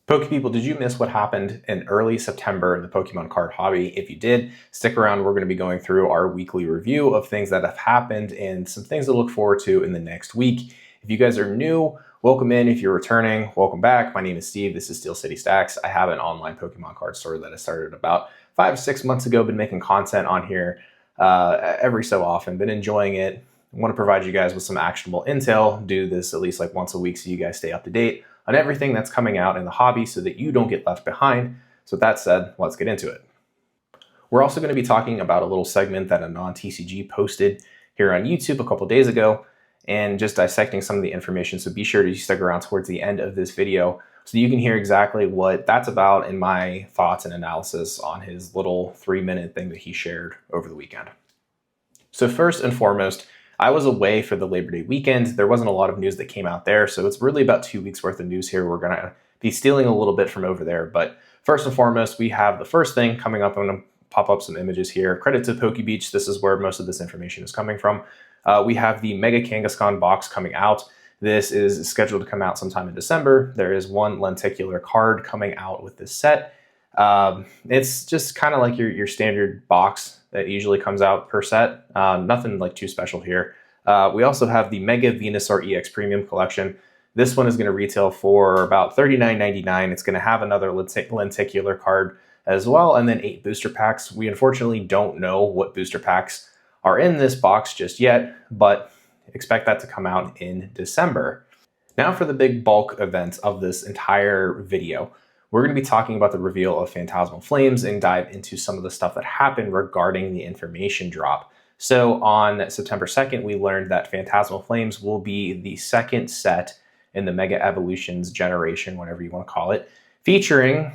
Poke people, did you miss what happened in early September in the Pokemon card hobby? If you did, stick around. We're going to be going through our weekly review of things that have happened and some things to look forward to in the next week. If you guys are new, welcome in. If you're returning, welcome back. My name is Steve. This is Steel City Stacks. I have an online Pokemon card store that I started about 5 or 6 months ago. Been making content on here every so often. Been enjoying it. I want to provide you guys with some actionable intel. Do this at least like once a week so you guys stay up to date on everything that's coming out in the hobby so that you don't get left behind. So with that said, let's get into it. We're also going to be talking about a little segment that AnonTCG posted here on YouTube a couple days ago and just dissecting some of the information. So be sure to stick around towards the end of this video so you can hear exactly what that's about and my thoughts and analysis on his little 3-minute thing that he shared over the weekend. So first and foremost, I was away for the Labor Day weekend. There wasn't a lot of news that came out there, so it's really about 2 weeks worth of news here. We're going to be stealing a little bit from over there, but first and foremost, we have the first thing coming up. I'm going to pop up some images here. Credit to PokeBeach. This is where most of this information is coming from. We have the Mega Kangaskhan box coming out. This is scheduled to come out sometime in December. There is one lenticular card coming out with this set. It's just kind of like your standard box that usually comes out per set. Nothing like too special here. We also have the Mega Venusaur EX Premium Collection. This one is going to retail for about $39.99. It's going to have another lenticular card as well, and then 8 booster packs. We unfortunately don't know what booster packs are in this box just yet, but expect that to come out in December. Now for the big bulk event of this entire video. We're going to be talking about the reveal of Phantasmal Flames and dive into some of the stuff that happened regarding the information drop. So on September 2nd, we learned that Phantasmal Flames will be the second set in the Mega Evolutions generation, whatever you want to call it, featuring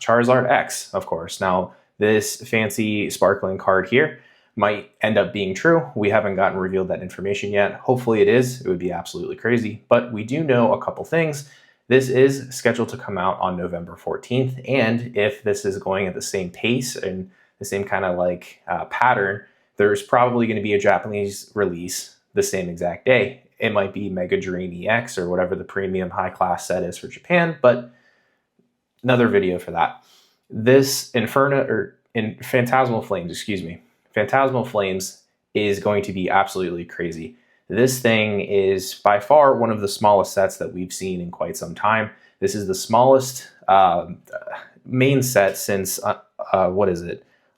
Charizard X, of course. Now, this fancy sparkling card here might end up being true. We haven't gotten revealed that information yet. Hopefully it is. It would be absolutely crazy. But we do know a couple things. This is scheduled to come out on November 14th, and if this is going at the same pace and the same kind of like pattern, there's probably going to be a Japanese release the same exact day. It might be Mega Dream EX or whatever the premium high-class set is for Japan, but another video for that. This Phantasmal Flames is going to be absolutely crazy. This thing is by far one of the smallest sets that we've seen in quite some time. This is the smallest main set since,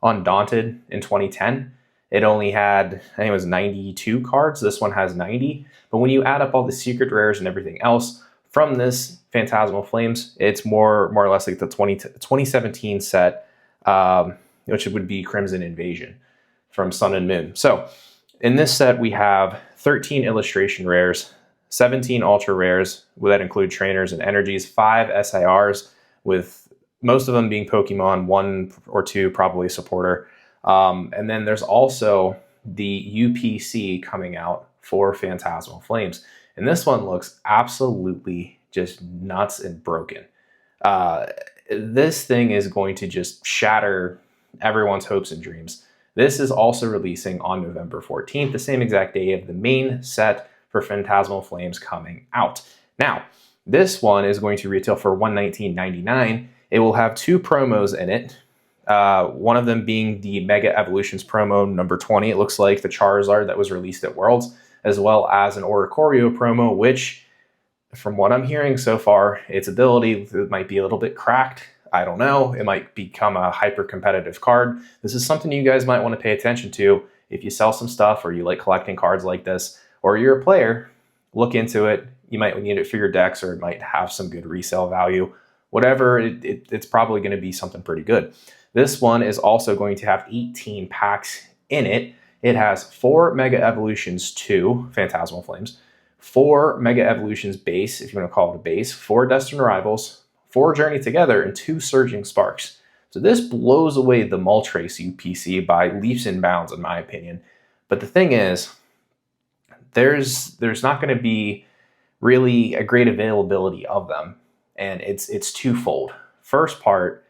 Undaunted in 2010. It only had, I think it was 92 cards. This one has 90. But when you add up all the secret rares and everything else from this Phantasmal Flames, it's more or less like the 2017 set, which would be Crimson Invasion from Sun and Moon. So in this set, we have 13 illustration rares, 17 ultra rares, that include trainers and energies, 5 SIRs, with most of them being Pokemon, 1 or 2 probably a supporter. And then there's also the UPC coming out for Phantasmal Flames. And this one looks absolutely just nuts and broken. This thing is going to just shatter everyone's hopes and dreams. This is also releasing on November 14th, the same exact day of the main set for Phantasmal Flames coming out. Now, this one is going to retail for $119.99. It will have 2 promos in it. One of them being the Mega Evolutions promo number 20. It looks like the Charizard that was released at Worlds, as well as an Oricorio promo, which, from what I'm hearing so far, its ability might be a little bit cracked. I don't know. It might become a hyper-competitive card. This is something you guys might want to pay attention to. If you sell some stuff or you like collecting cards like this, or you're a player, look into it. You might need it for your decks, or it might have some good resale value. Whatever, it's probably going to be something pretty good. This one is also going to have 18 packs in it. It has 4 Mega Evolutions 2 Phantasmal Flames, 4 Mega Evolutions base, if you want to call it a base, 4 Destined Rivals, 4 Journey Together, and 2 Surging Sparks. So this blows away the Moltres UPC by leaps and bounds, in my opinion. But the thing is, there's not going to be really a great availability of them, and it's twofold. First part,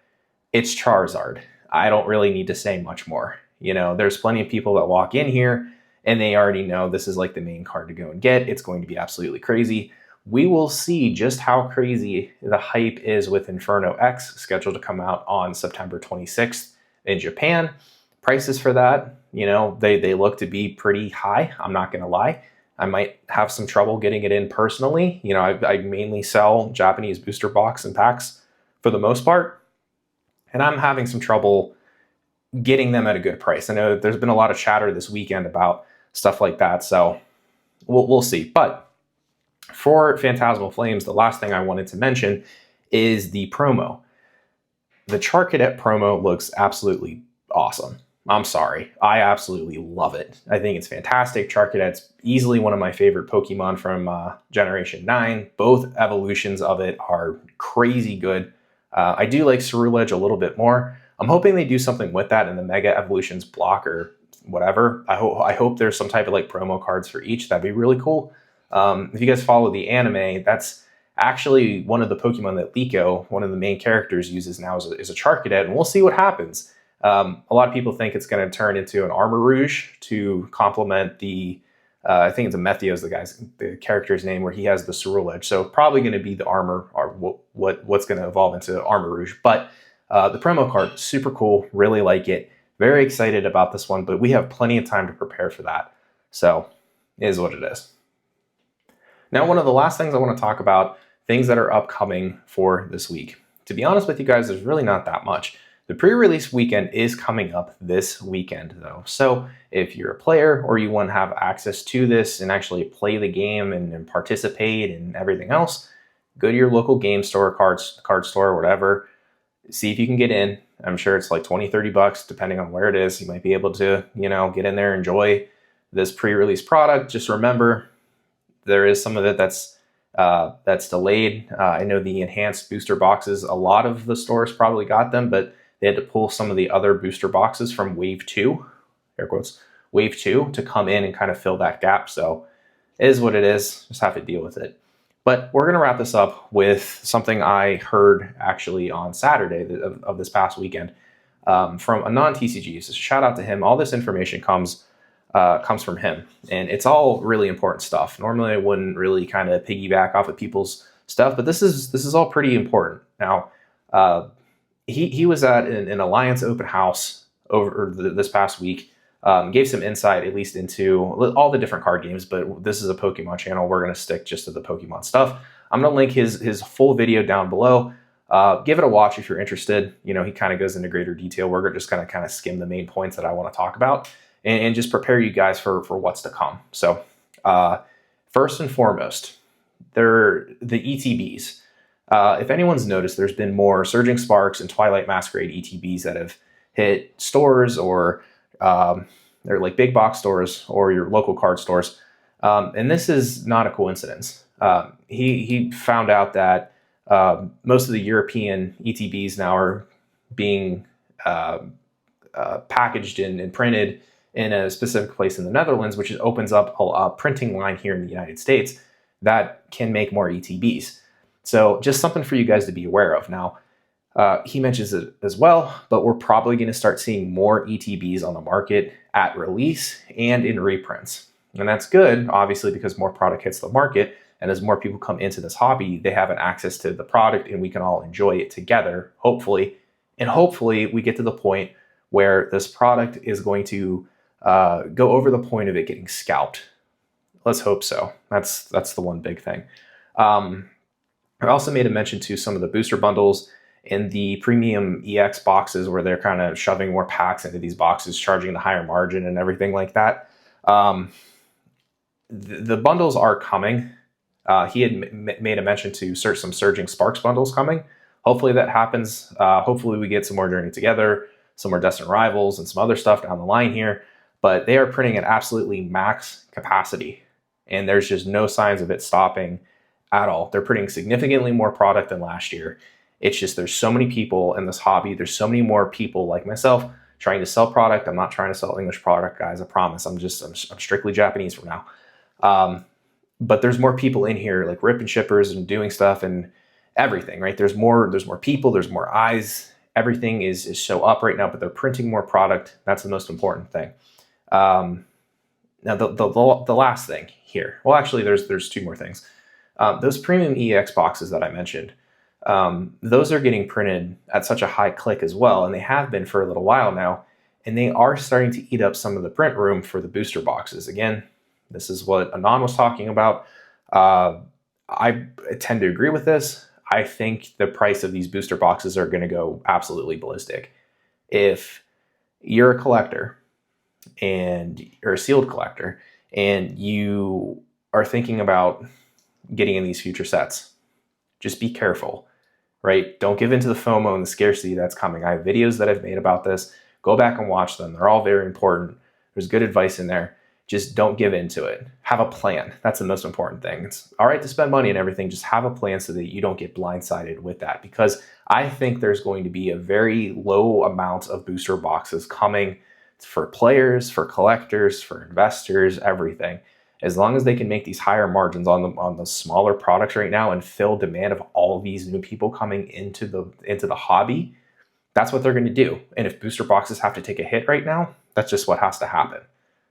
it's Charizard. I don't really need to say much more. You know, there's plenty of people that walk in here and they already know this is like the main card to go and get. It's going to be absolutely crazy. we will see just how crazy the hype is with Inferno X, scheduled to come out on September 26th in Japan. Prices for that, they look to be pretty high. I'm not going to lie. I might have some trouble getting it in personally. I mainly sell Japanese booster box and packs for the most part, and I'm having some trouble getting them at a good price. I know that there's been a lot of chatter this weekend about stuff like that, so we'll see. But for Phantasmal Flames, the last thing I wanted to mention is the promo. The Char Cadet promo looks absolutely awesome. I'm sorry. I absolutely love it. I think it's fantastic. Char Cadet's easily one of my favorite Pokemon from Generation 9. Both evolutions of it are crazy good. I do like Ceruledge a little bit more. I'm hoping they do something with that in the Mega Evolutions block or whatever. I hope there's some type of like promo cards for each. That'd be really cool. If you guys follow the anime, that's actually one of the Pokemon that Liko, one of the main characters, uses now is a Char Cadet, and we'll see what happens. A lot of people think it's going to turn into an Armor Rouge to complement the, I think it's a Methios, the character's name, where he has the Ceruledge. So probably going to be the armor, or what's going to evolve into Armor Rouge. But the promo card, super cool, really like it. Very excited about this one, but we have plenty of time to prepare for that. So it is what it is. Now, one of the last things I want to talk about, things that are upcoming for this week. To be honest with you guys, there's really not that much. The pre-release weekend is coming up this weekend, though. So if you're a player or you want to have access to this and actually play the game and participate and everything else, go to your local game store, card store, whatever. See if you can get in. I'm sure it's like $20-30, depending on where it is. You might be able to, get in there, enjoy this pre-release product. Just remember, there is some of it that's delayed. I know the enhanced booster boxes, a lot of the stores probably got them, but they had to pull some of the other booster boxes from Wave 2, air quotes, Wave 2, to come in and kind of fill that gap. So it is what it is. Just have to deal with it. But we're going to wrap this up with something I heard actually on Saturday of this past weekend from AnonTCG. So shout out to him. All this information comes from him, and it's all really important stuff. Normally I wouldn't really kind of piggyback off of people's stuff, but this is all pretty important. Now, he was at an Alliance open house over this past week, gave some insight at least into all the different card games, but this is a Pokemon channel. We're going to stick just to the Pokemon stuff. I'm going to link his full video down below. Give it a watch if you're interested. He kind of goes into greater detail. We're just going to kind of skim the main points that I want to talk about and just prepare you guys for what's to come. So first and foremost, they're the ETBs. If anyone's noticed, there's been more Surging Sparks and Twilight Masquerade ETBs that have hit stores, or they're like big box stores or your local card stores. And this is not a coincidence. He found out that most of the European ETBs now are being packaged and printed in a specific place in the Netherlands, which opens up a printing line here in the United States that can make more ETBs. So just something for you guys to be aware of. Now, he mentions it as well, but we're probably going to start seeing more ETBs on the market at release and in reprints. And that's good, obviously, because more product hits the market. And as more people come into this hobby, they have an access to the product and we can all enjoy it together, hopefully. And hopefully we get to the point where this product is going to go over the point of it getting scalped. Let's hope so. That's the one big thing. I also made a mention to some of the booster bundles in the premium EX boxes where they're kind of shoving more packs into these boxes, charging the higher margin and everything like that. The bundles are coming. He had made a mention to some Surging Sparks bundles coming. Hopefully that happens. Hopefully we get some more Journey Together, some more Destined Rivals, and some other stuff down the line here. But they are printing at absolutely max capacity, and there's just no signs of it stopping at all. They're printing significantly more product than last year. It's just there's so many people in this hobby. There's so many more people like myself trying to sell product. I'm not trying to sell English product, guys. I promise. I'm strictly Japanese from now. But there's more people in here like ripping shippers and doing stuff and everything, right? There's more people, there's more eyes. Everything is so up right now, but they're printing more product. That's the most important thing. Now the last thing here. Well, actually there's two more things. Those premium EX boxes that I mentioned, those are getting printed at such a high click as well, and they have been for a little while now, and they are starting to eat up some of the print room for the booster boxes. Again, this is what Anon was talking about. I tend to agree with this. I think the price of these booster boxes are going to go absolutely ballistic. If you're a collector and you're a sealed collector and you are thinking about getting in these future sets, just be careful, right? Don't give into the FOMO and the scarcity that's coming. I have videos that I've made about this. Go back and watch them. They're all very important. There's good advice in there. Just don't give into it. Have a plan. That's the most important thing. It's all right to spend money and everything. Just have a plan so that you don't get blindsided with that, because I think there's going to be a very low amount of booster boxes coming for players, for collectors, for investors, everything. As long as they can make these higher margins on the smaller products right now and fill demand of all these new people coming into the hobby, that's what they're going to do. And if booster boxes have to take a hit right now, that's just what has to happen.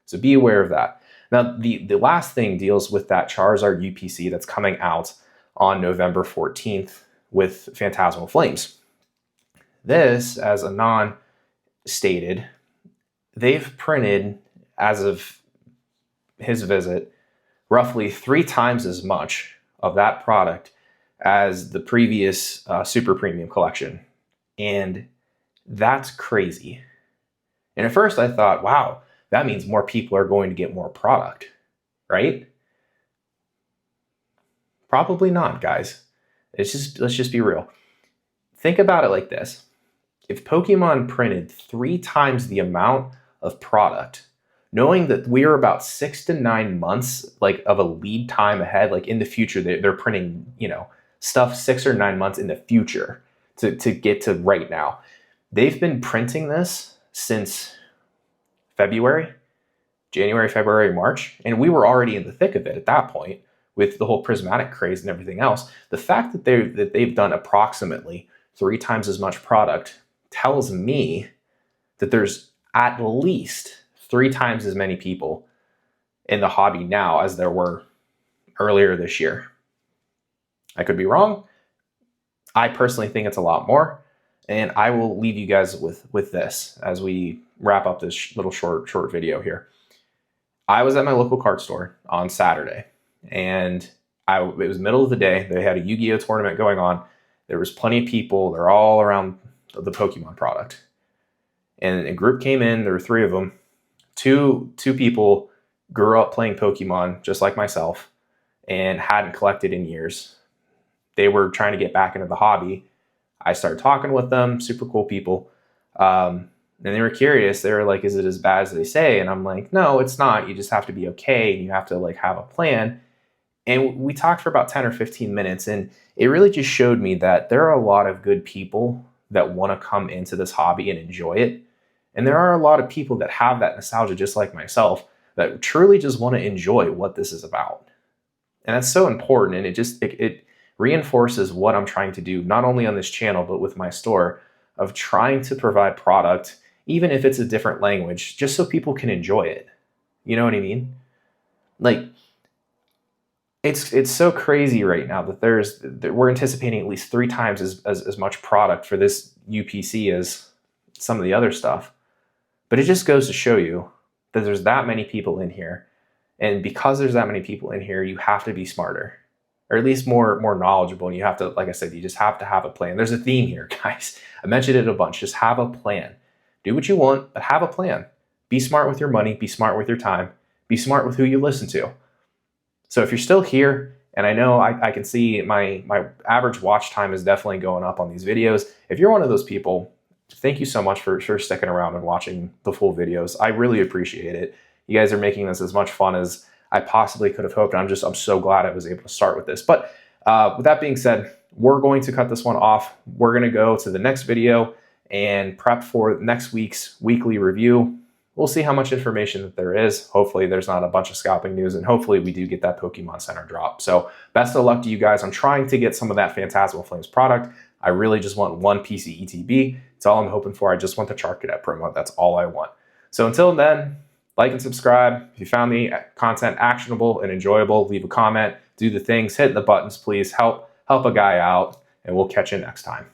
So be aware of that. Now, the last thing deals with that Charizard UPC that's coming out on November 14th with Phantasmal Flames. This, as Anon stated, they've printed, as of his visit, roughly 3 times as much of that product as the previous super premium collection. And that's crazy. And at first I thought, wow, that means more people are going to get more product, right? Probably not, guys. Let's just be real. Think about it like this. If Pokemon printed 3 times the amount of product, knowing that we are about 6 to 9 months of a lead time ahead, in the future, they're printing, stuff 6 or 9 months in the future to get to right now. They've been printing this since January, February, March, and we were already in the thick of it at that point with the whole prismatic craze and everything else. The fact that they've done approximately 3 times as much product tells me that there's at least 3 times as many people in the hobby now as there were earlier this year. I could be wrong. I personally think it's a lot more, and I will leave you guys with this as we wrap up this little short video here. I was at my local card store on Saturday, and it was middle of the day. They had a Yu-Gi-Oh tournament going on. There was plenty of people. They're all around the Pokemon product. And a group came in. There were 3 of them. Two people grew up playing Pokemon just like myself and hadn't collected in years. They were trying to get back into the hobby. I started talking with them, super cool people. And they were curious. They were like, is it as bad as they say? And I'm like, no, it's not. You just have to be okay. And you have to have a plan. And we talked for about 10 or 15 minutes. And it really just showed me that there are a lot of good people that want to come into this hobby and enjoy it. And there are a lot of people that have that nostalgia, just like myself, that truly just want to enjoy what this is about. And that's so important. And it reinforces what I'm trying to do, not only on this channel, but with my store, of trying to provide product, even if it's a different language, just so people can enjoy it. You know what I mean? It's so crazy right now that we're anticipating at least 3 times as much product for this UPC as some of the other stuff. But it just goes to show you that there's that many people in here. And because there's that many people in here, you have to be smarter, or at least more knowledgeable. And you have to, like I said, you just have to have a plan. There's a theme here, guys. I mentioned it a bunch. Just have a plan. Do what you want, but have a plan. Be smart with your money. Be smart with your time. Be smart with who you listen to. So if you're still here, and I know I can see my average watch time is definitely going up on these videos. If you're one of those people, thank you so much for sticking around and watching the full videos. I really appreciate it. You guys are making this as much fun as I possibly could have hoped. I'm so glad I was able to start with this. But with that being said, we're going to cut this one off. We're going to go to the next video and prep for next week's weekly review. We'll see how much information that there is. Hopefully there's not a bunch of scalping news, and hopefully we do get that Pokemon Center drop. So best of luck to you guys. I'm trying to get some of that Phantasmal Flames product. I really just want 1 PC ETB. It's all I'm hoping for. I just want the Chart Cadet promo. That's all I want. So until then, like and subscribe. If you found the content actionable and enjoyable, leave a comment. do the things, hit the buttons, please. Help a guy out, and we'll catch you next time.